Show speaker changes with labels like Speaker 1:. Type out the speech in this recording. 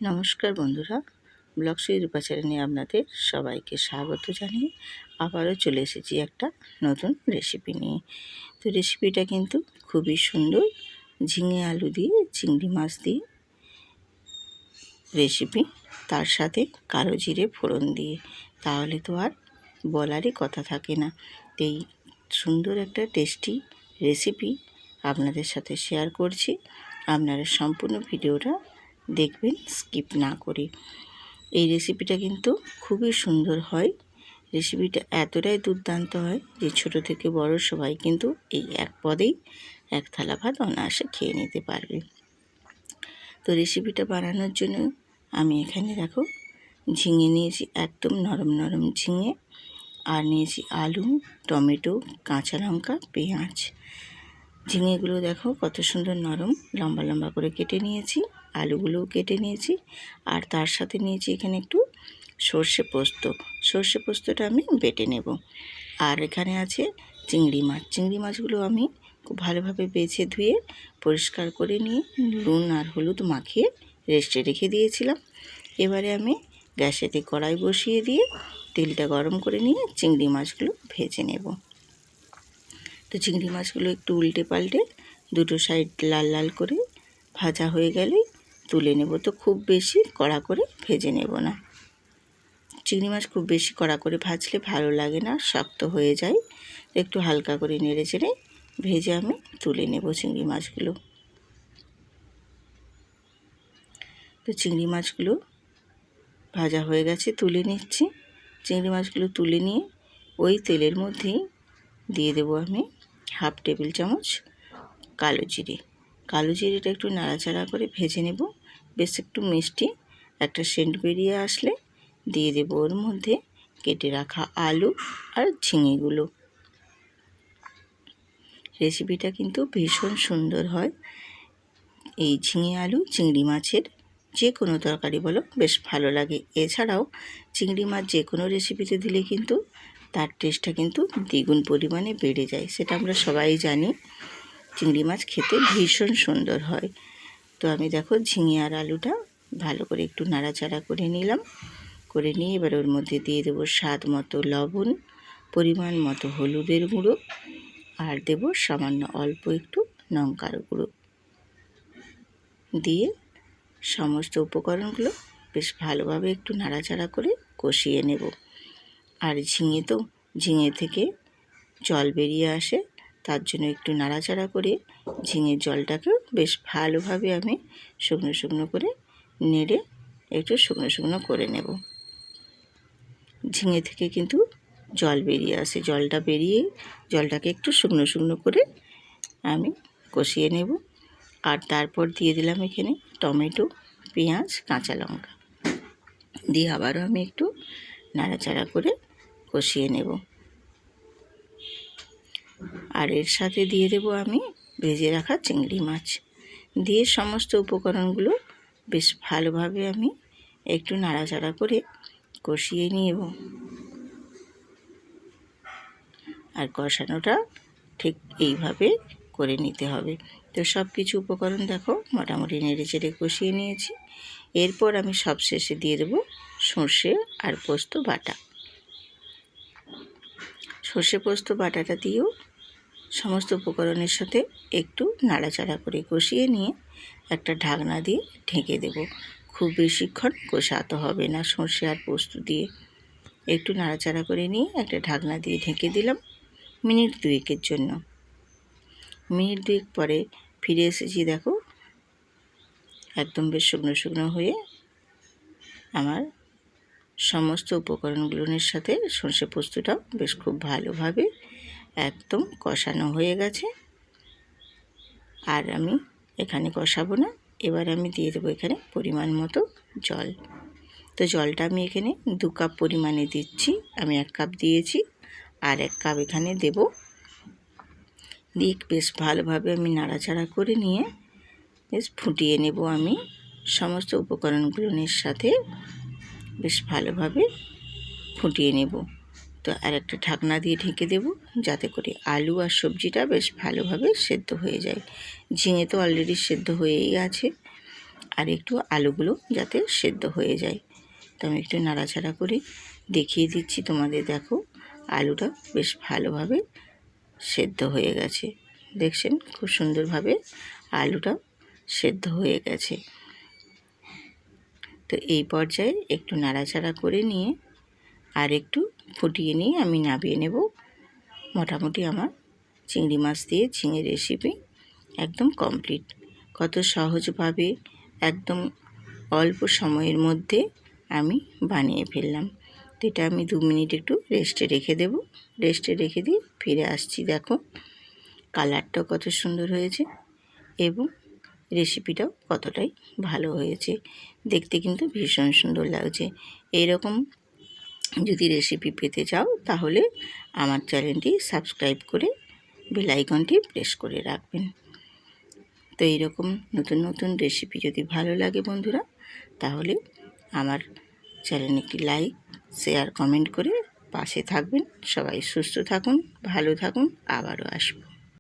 Speaker 1: নমস্কার বন্ধুরা, ব্লগ রূপা চ্যানেলে আপনাদের সবাইকে স্বাগত জানিয়ে আবারও চলে এসেছি একটা নতুন রেসিপি নিয়ে। তো রেসিপিটা কিন্তু খুবই সুন্দর, ঝিঙে আলু দিয়ে চিংড়ি মাছ দিয়ে রেসিপি, তার সাথে কালো জিরে ফোড়ন দিয়ে, তাহলে তো আর বলারই কথা থাকে না। এই সুন্দর একটা টেস্টি রেসিপি আপনাদের সাথে শেয়ার করছি। আপনারা সম্পূর্ণ ভিডিওটা দেখবেন, স্কিপ না করে। এই রেসিপিটা কিন্তু খুবই সুন্দর হয়। রেসিপিটা এতটাই দুর্দান্ত হয় যে ছোট থেকে বড় সবাই কিন্তু এই এক পদেই এক থালা ভাত অনায়াসে খেয়ে নিতে পারবে। তো রেসিপিটা বানানোর জন্য আমি এখানে দেখো ঝিঙে নিয়েছি, একদম নরম নরম ঝিঙে, আর নিয়েছি আলু, টমেটো, কাঁচা লঙ্কা, পেঁয়াজ। ঝিঙেগুলো দেখো কত সুন্দর নরম, লম্বা লম্বা করে কেটে নিয়েছি। আলুগুলোও কেটে নিয়েছি, আর তার সাথে নিয়েছি এখানে একটু সর্ষে পোস্ত। সর্ষে পোস্তটা আমি বেটে নেব। আর এখানে আছে চিংড়ি মাছ। চিংড়ি মাছগুলো আমি খুব ভালোভাবে বেছে ধুয়ে পরিষ্কার করে নিয়ে নুন আর হলুদ মাখিয়ে রেস্টে রেখে দিয়েছিলাম। এবারে আমি গ্যাসেতে কড়াই বসিয়ে দিয়ে তেলটা গরম করে নিয়ে চিংড়ি মাছগুলো ভেজে নেব। তো চিংড়ি মাছগুলো একটু উল্টে পাল্টে দুটো সাইড লাল লাল করে ভাজা হয়ে গেলে তুলে নেব। তো খুব বেশি কড়া করে ভেজে নেব না। চিংড়ি মাছ খুব বেশি কড়া করে ভাজলে ভালো লাগে না, শক্ত হয়ে যায়। একটু হালকা করে নেড়ে চেড়ে ভেজে আমি তুলে নেব চিংড়ি মাছগুলো। তো চিংড়ি মাছগুলো ভাজা হয়ে গেছে, তুলে নিচ্ছি। চিংড়ি মাছগুলো তুলে নিয়ে ওই তেলের মধ্যেই দিয়ে দেবো আমি হাফ টেবিল চামচ কালো জিরে। কালো জিরেটা একটু নাড়াচাড়া করে ভেজে নেব। বেশ একটু মিষ্টি একটা সেন্ট বেরিয়ে আসলে দিয়ে দেবো ওর মধ্যে কেটে রাখা আলু আর ঝিঙেগুলো। রেসিপিটা কিন্তু ভীষণ সুন্দর হয়। এই ঝিঙে আলু চিংড়ি মাছের যে কোনো তরকারি বলো বেশ ভালো লাগে। এছাড়াও চিংড়ি মাছ যে কোনো রেসিপিতে দিলে কিন্তু তার টেস্টটা কিন্তু দ্বিগুণ পরিমাণে বেড়ে যায়, সেটা আমরা সবাই জানি। চিংড়ি মাছ খেতে ভীষণ সুন্দর হয়। তো আমি দেখো ঝিঙে আর আলুটা ভালো করে একটু নাড়াচাড়া করে নিলাম। করে নিয়ে এবার ওর মধ্যে দিয়ে দেবো স্বাদ মতো লবণ, পরিমাণ মতো হলুদের গুঁড়ো, আর দেবো সামান্য অল্প একটু লঙ্কার গুঁড়ো। দিয়ে সমস্ত উপকরণগুলো বেশ ভালোভাবে একটু নাড়াচাড়া করে কষিয়ে নেব। আর ঝিঙে থেকে জল বেরিয়ে আসে, তার জন্য একটু নাড়াচাড়া করে ঝিঙের জলটাকেও বেশ ভালোভাবে আমি শুকনো শুকনো করে নেড়ে একটু শুকনো শুকনো করে নেব। ঝিঙে থেকে কিন্তু জল বেরিয়ে আসে, জলটাকে একটু শুকনো শুকনো করে আমি কষিয়ে নেব। আর তারপর দিয়ে দিলাম এখানে টমেটো, পেঁয়াজ, কাঁচা লঙ্কা দিয়ে আবারও আমি একটু নাড়াচাড়া করে কষিয়ে নেব। আর এর সাথে দিয়ে দেব আমি ভেজে রাখা চিংড়ি মাছ। দিয়ে সমস্ত উপকরণগুলো বেশ ভালোভাবে আমি একটু নাড়াচাড়া করে কষিয়ে নেব। আর কষানোটা ঠিক এইভাবে করে নিতে হবে। তো সব কিছু উপকরণ দেখো মোটামুটি নেড়ে চেড়ে কষিয়ে নিয়েছি। এরপর আমি সবশেষে দিয়ে দেবো সর্ষে আর পোস্ত বাটা। সর্ষে পোস্ত বাটাটা দিয়েও সমস্ত উপকরণের সাথে একটু নাড়াচাড়া করে কষিয়ে নিয়ে একটা ঢাকনা দিয়ে ঢেকে দেব। খুব বেশিক্ষণ কষাতে হবে না। সর্ষে আর পোস্ত দিয়ে একটু নাড়াচাড়া করে নিয়ে একটা ঢাকনা দিয়ে ঢেকে দিলাম মিনিট দুয়েকের জন্য। মিনিট দুয়েক পরে ফিরে এসেছি, দেখো একদম বেশ শুকনো শুকনো হয়ে আমার সমস্ত উপকরণগুলোর সাথে সর্ষে পোস্তটাও বেশ খুব ভালোভাবে একদম কষানো হয়ে গেছে। আর আমি এখানে কষাবো না, এবার আমি দিয়ে দেবো এখানে পরিমাণ মতো জল। তো জলটা আমি এখানে 2 কাপ পরিমাণে দিচ্ছি। আমি 1 কাপ দিয়েছি, আর 1 কাপ এখানে দেব। দিয়ে বেশ ভালোভাবে আমি নাড়াচাড়া করে নিয়ে বেশ ফুটিয়ে নেব। আমি সমস্ত উপকরণগুলোর সাথে বেশ ভালোভাবে ফুটিয়ে নেব। তো আর একটা ঢাকনা দিয়ে ঢেকে দেব, যাতে করে আলু আর সবজিটা বেশ ভালোভাবে সেদ্ধ হয়ে যায়। ঝিঙে তো অলরেডি সেদ্ধ হয়েই আছে। আর একটু আলুগুলো যাতে সেদ্ধ হয়ে যায়। তো আমি একটু নাড়াচাড়া করে দেখিয়ে দিচ্ছি তোমাদের। দেখো আলুটা বেশ ভালোভাবে সেদ্ধ হয়ে গেছে, দেখছেন খুব সুন্দরভাবে আলুটা সেদ্ধ হয়ে গেছে। তো এই পর্যায়ে একটু নাড়াচাড়া করে নিয়ে আর একটু ফুটিয়ে নিয়ে আমি নামিয়ে নেব। মোটামুটি আমার চিংড়ি মাছ দিয়ে ঝিঙে রেসিপি একদম কমপ্লিট। কত সহজভাবে একদম অল্প সময়ের মধ্যে আমি বানিয়ে ফেললাম। তো এটা আমি 2 মিনিট একটু রেস্টে রেখে দেব। রেস্টে রেখে দিয়ে ফিরে আসছি। দেখো কালারটাও কত সুন্দর হয়েছে এবং রেসিপিটাও কতটাই ভালো হয়েছে। দেখতে কিন্তু ভীষণ সুন্দর লাগছে। এইরকম যদি রেসিপি পেতে চাও তাহলে আমার চ্যানেলটি সাবস্ক্রাইব করে বেল আইকনটি প্রেস করে রাখবেন। তো এইরকম নতুন নতুন রেসিপি যদি ভালো লাগে বন্ধুরা, তাহলে আমার চ্যানেলে একটি লাইক, শেয়ার, কমেন্ট করে পাশে থাকবেন। সবাই সুস্থ থাকুন, ভালো থাকুন, আবারও আসবো।